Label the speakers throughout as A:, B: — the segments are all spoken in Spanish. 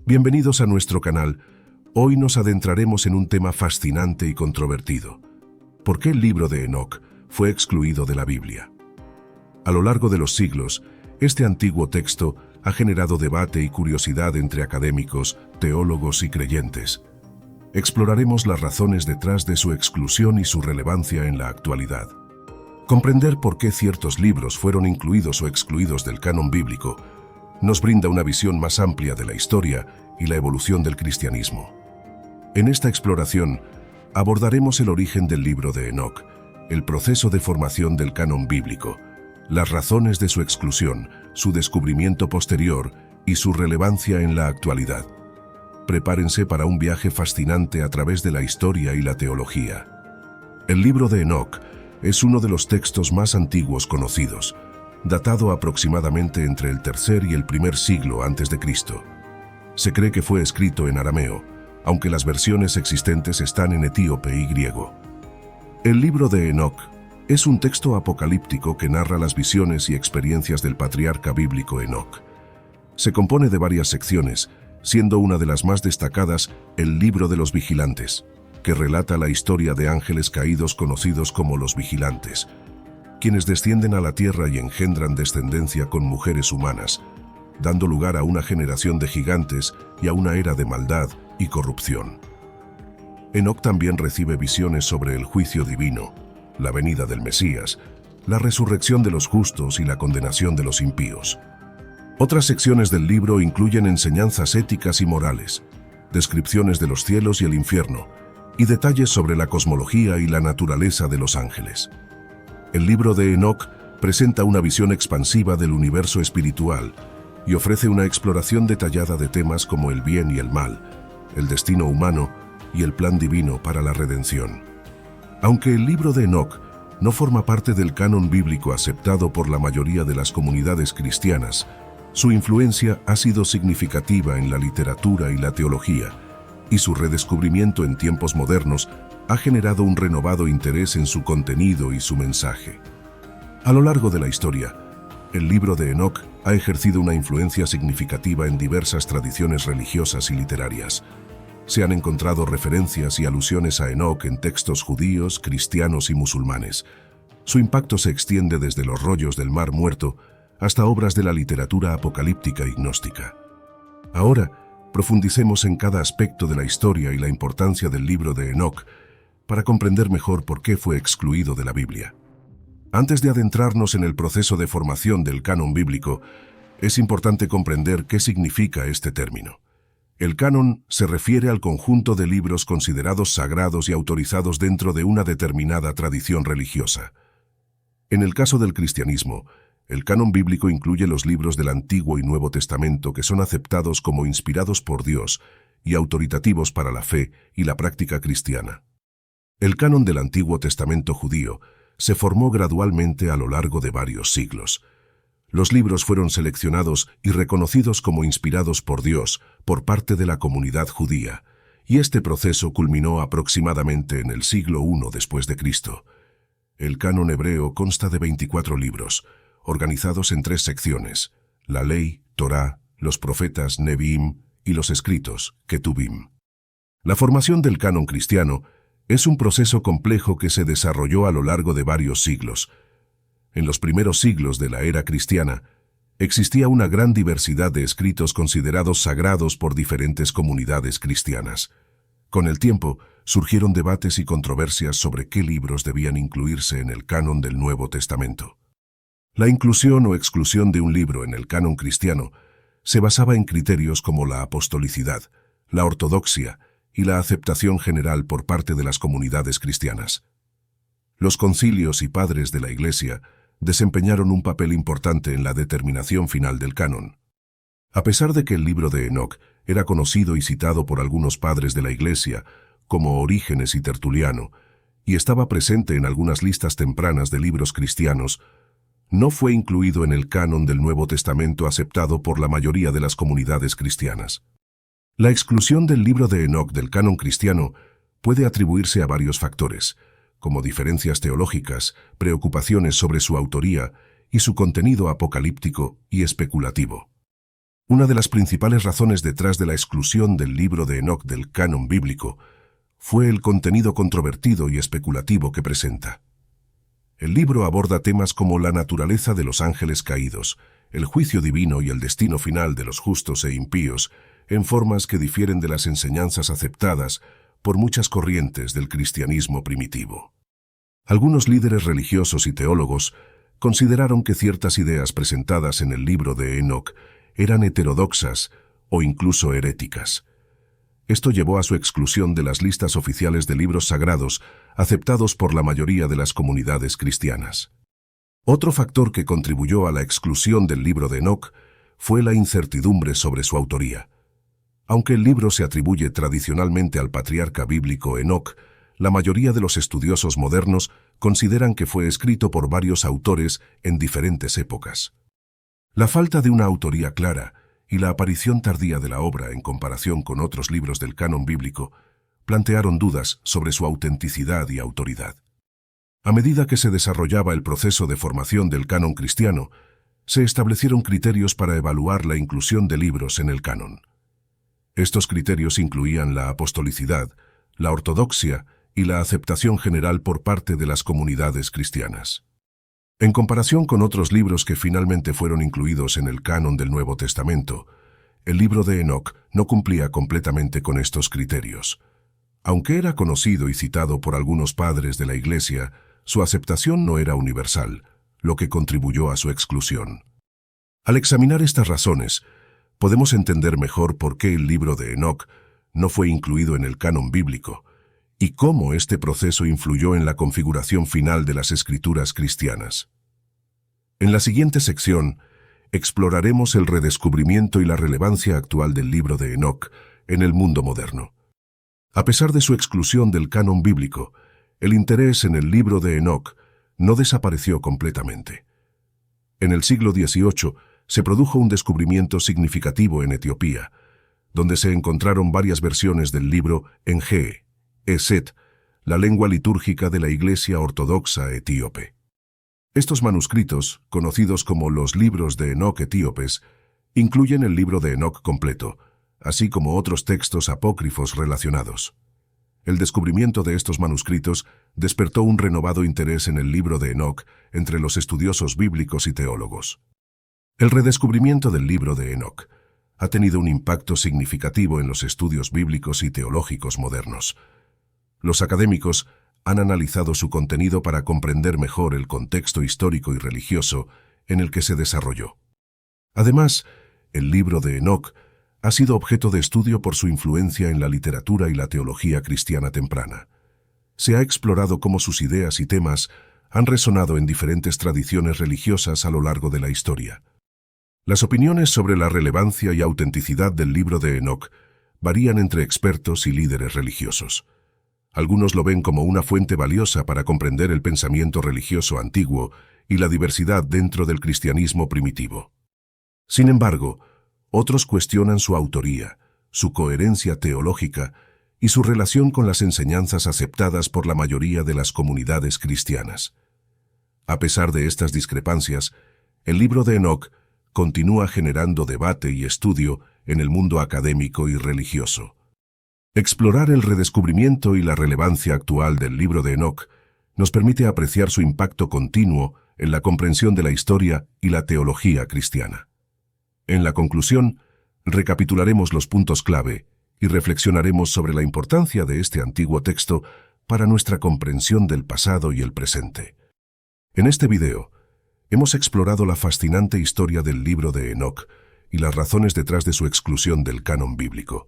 A: Bienvenidos a nuestro canal. Hoy nos adentraremos en un tema fascinante y controvertido. ¿Por qué el libro de Enoc fue excluido de la Biblia? A lo largo de los siglos, este antiguo texto ha generado debate y curiosidad entre académicos, teólogos y creyentes. Exploraremos las razones detrás de su exclusión y su relevancia en la actualidad. Comprender por qué ciertos libros fueron incluidos o excluidos del canon bíblico nos brinda una visión más amplia de la historia y la evolución del cristianismo. En esta exploración, abordaremos el origen del libro de Enoc, el proceso de formación del canon bíblico, las razones de su exclusión, su descubrimiento posterior y su relevancia en la actualidad. Prepárense para un viaje fascinante a través de la historia y la teología. El libro de Enoc es uno de los textos más antiguos conocidos, datado aproximadamente entre el tercer y el primer siglo antes de Cristo. Se cree que fue escrito en arameo, aunque las versiones existentes están en etíope y griego. El libro de Enoc es un texto apocalíptico que narra las visiones y experiencias del patriarca bíblico Enoc. Se compone de varias secciones, siendo una de las más destacadas el Libro de los Vigilantes, que relata la historia de ángeles caídos conocidos como los vigilantes, quienes descienden a la tierra y engendran descendencia con mujeres humanas, dando lugar a una generación de gigantes y a una era de maldad y corrupción. Enoc también recibe visiones sobre el juicio divino, la venida del Mesías, la resurrección de los justos y la condenación de los impíos. Otras secciones del libro incluyen enseñanzas éticas y morales, descripciones de los cielos y el infierno, y detalles sobre la cosmología y la naturaleza de los ángeles. El libro de Enoc presenta una visión expansiva del universo espiritual y ofrece una exploración detallada de temas como el bien y el mal, el destino humano y el plan divino para la redención. Aunque el libro de Enoc no forma parte del canon bíblico aceptado por la mayoría de las comunidades cristianas, su influencia ha sido significativa en la literatura y la teología, y su redescubrimiento en tiempos modernos ha generado un renovado interés en su contenido y su mensaje. A lo largo de la historia, el libro de Enoc ha ejercido una influencia significativa en diversas tradiciones religiosas y literarias. Se han encontrado referencias y alusiones a Enoc en textos judíos, cristianos y musulmanes. Su impacto se extiende desde los rollos del Mar Muerto hasta obras de la literatura apocalíptica y gnóstica. Ahora, profundicemos en cada aspecto de la historia y la importancia del libro de Enoc para comprender mejor por qué fue excluido de la Biblia. Antes de adentrarnos en el proceso de formación del canon bíblico, es importante comprender qué significa este término. El canon se refiere al conjunto de libros considerados sagrados y autorizados dentro de una determinada tradición religiosa. En el caso del cristianismo, el canon bíblico incluye los libros del Antiguo y Nuevo Testamento que son aceptados como inspirados por Dios y autoritativos para la fe y la práctica cristiana. El canon del Antiguo Testamento judío se formó gradualmente a lo largo de varios siglos. Los libros fueron seleccionados y reconocidos como inspirados por Dios por parte de la comunidad judía, y este proceso culminó aproximadamente en el siglo I después de Cristo. El canon hebreo consta de 24 libros, organizados en 3 secciones: la ley, Torá, los profetas, Neviim, y los escritos, Ketubim. La formación del canon cristiano es un proceso complejo que se desarrolló a lo largo de varios siglos. En los primeros siglos de la era cristiana, existía una gran diversidad de escritos considerados sagrados por diferentes comunidades cristianas. Con el tiempo, surgieron debates y controversias sobre qué libros debían incluirse en el canon del Nuevo Testamento. La inclusión o exclusión de un libro en el canon cristiano se basaba en criterios como la apostolicidad, la ortodoxia y la aceptación general por parte de las comunidades cristianas. Los concilios y padres de la Iglesia desempeñaron un papel importante en la determinación final del canon. A pesar de que el libro de Enoc era conocido y citado por algunos padres de la Iglesia, como Orígenes y Tertuliano, y estaba presente en algunas listas tempranas de libros cristianos, no fue incluido en el canon del Nuevo Testamento aceptado por la mayoría de las comunidades cristianas. La exclusión del libro de Enoc del canon cristiano puede atribuirse a varios factores, como diferencias teológicas, preocupaciones sobre su autoría y su contenido apocalíptico y especulativo. Una de las principales razones detrás de la exclusión del libro de Enoc del canon bíblico fue el contenido controvertido y especulativo que presenta. El libro aborda temas como la naturaleza de los ángeles caídos, el juicio divino y el destino final de los justos e impíos, en formas que difieren de las enseñanzas aceptadas por muchas corrientes del cristianismo primitivo. Algunos líderes religiosos y teólogos consideraron que ciertas ideas presentadas en el libro de Enoc eran heterodoxas o incluso heréticas. Esto llevó a su exclusión de las listas oficiales de libros sagrados aceptados por la mayoría de las comunidades cristianas. Otro factor que contribuyó a la exclusión del libro de Enoc fue la incertidumbre sobre su autoría. Aunque el libro se atribuye tradicionalmente al patriarca bíblico Enoc, la mayoría de los estudiosos modernos consideran que fue escrito por varios autores en diferentes épocas. La falta de una autoría clara y la aparición tardía de la obra en comparación con otros libros del canon bíblico plantearon dudas sobre su autenticidad y autoridad. A medida que se desarrollaba el proceso de formación del canon cristiano, se establecieron criterios para evaluar la inclusión de libros en el canon. Estos criterios incluían la apostolicidad, la ortodoxia y la aceptación general por parte de las comunidades cristianas. En comparación con otros libros que finalmente fueron incluidos en el canon del Nuevo Testamento, el libro de Enoc no cumplía completamente con estos criterios. Aunque era conocido y citado por algunos padres de la Iglesia, su aceptación no era universal, lo que contribuyó a su exclusión. Al examinar estas razones, podemos entender mejor por qué el libro de Enoc no fue incluido en el canon bíblico y cómo este proceso influyó en la configuración final de las escrituras cristianas. En la siguiente sección, exploraremos el redescubrimiento y la relevancia actual del libro de Enoc en el mundo moderno. A pesar de su exclusión del canon bíblico, el interés en el libro de Enoc no desapareció completamente. En el siglo XVIII se produjo un descubrimiento significativo en Etiopía, donde se encontraron varias versiones del libro en Gee, Eset, la lengua litúrgica de la Iglesia Ortodoxa etíope. Estos manuscritos, conocidos como los libros de Enoc etíopes, incluyen el libro de Enoc completo, así como otros textos apócrifos relacionados. El descubrimiento de estos manuscritos despertó un renovado interés en el libro de Enoc entre los estudiosos bíblicos y teólogos. El redescubrimiento del libro de Enoc ha tenido un impacto significativo en los estudios bíblicos y teológicos modernos. Los académicos han analizado su contenido para comprender mejor el contexto histórico y religioso en el que se desarrolló. Además, el libro de Enoc ha sido objeto de estudio por su influencia en la literatura y la teología cristiana temprana. Se ha explorado cómo sus ideas y temas han resonado en diferentes tradiciones religiosas a lo largo de la historia. Las opiniones sobre la relevancia y autenticidad del libro de Enoc varían entre expertos y líderes religiosos. Algunos lo ven como una fuente valiosa para comprender el pensamiento religioso antiguo y la diversidad dentro del cristianismo primitivo. Sin embargo, otros cuestionan su autoría, su coherencia teológica y su relación con las enseñanzas aceptadas por la mayoría de las comunidades cristianas. A pesar de estas discrepancias, el libro de Enoc continúa generando debate y estudio en el mundo académico y religioso. Explorar el redescubrimiento y la relevancia actual del libro de Enoc nos permite apreciar su impacto continuo en la comprensión de la historia y la teología cristiana. En la conclusión, recapitularemos los puntos clave y reflexionaremos sobre la importancia de este antiguo texto para nuestra comprensión del pasado y el presente. En este video, hemos explorado la fascinante historia del libro de Enoc y las razones detrás de su exclusión del canon bíblico.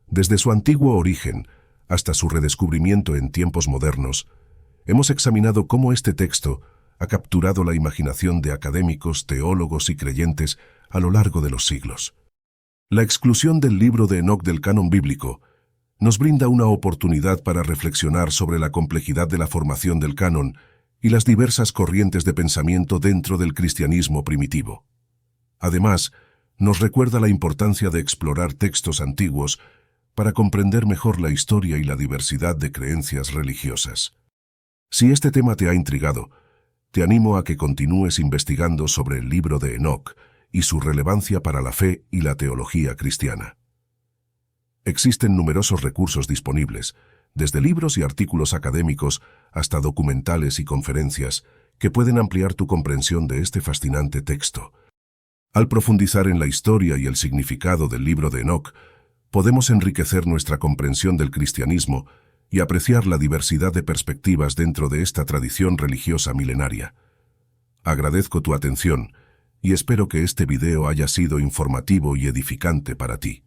A: Desde su antiguo origen hasta su redescubrimiento en tiempos modernos, hemos examinado cómo este texto ha capturado la imaginación de académicos, teólogos y creyentes a lo largo de los siglos. La exclusión del libro de Enoc del canon bíblico nos brinda una oportunidad para reflexionar sobre la complejidad de la formación del canon y las diversas corrientes de pensamiento dentro del cristianismo primitivo. Además, nos recuerda la importancia de explorar textos antiguos para comprender mejor la historia y la diversidad de creencias religiosas. Si este tema te ha intrigado, te animo a que continúes investigando sobre el libro de Enoc y su relevancia para la fe y la teología cristiana. Existen numerosos recursos disponibles, desde libros y artículos académicos hasta documentales y conferencias, que pueden ampliar tu comprensión de este fascinante texto. Al profundizar en la historia y el significado del libro de Enoc, podemos enriquecer nuestra comprensión del cristianismo y apreciar la diversidad de perspectivas dentro de esta tradición religiosa milenaria. Agradezco tu atención y espero que este video haya sido informativo y edificante para ti.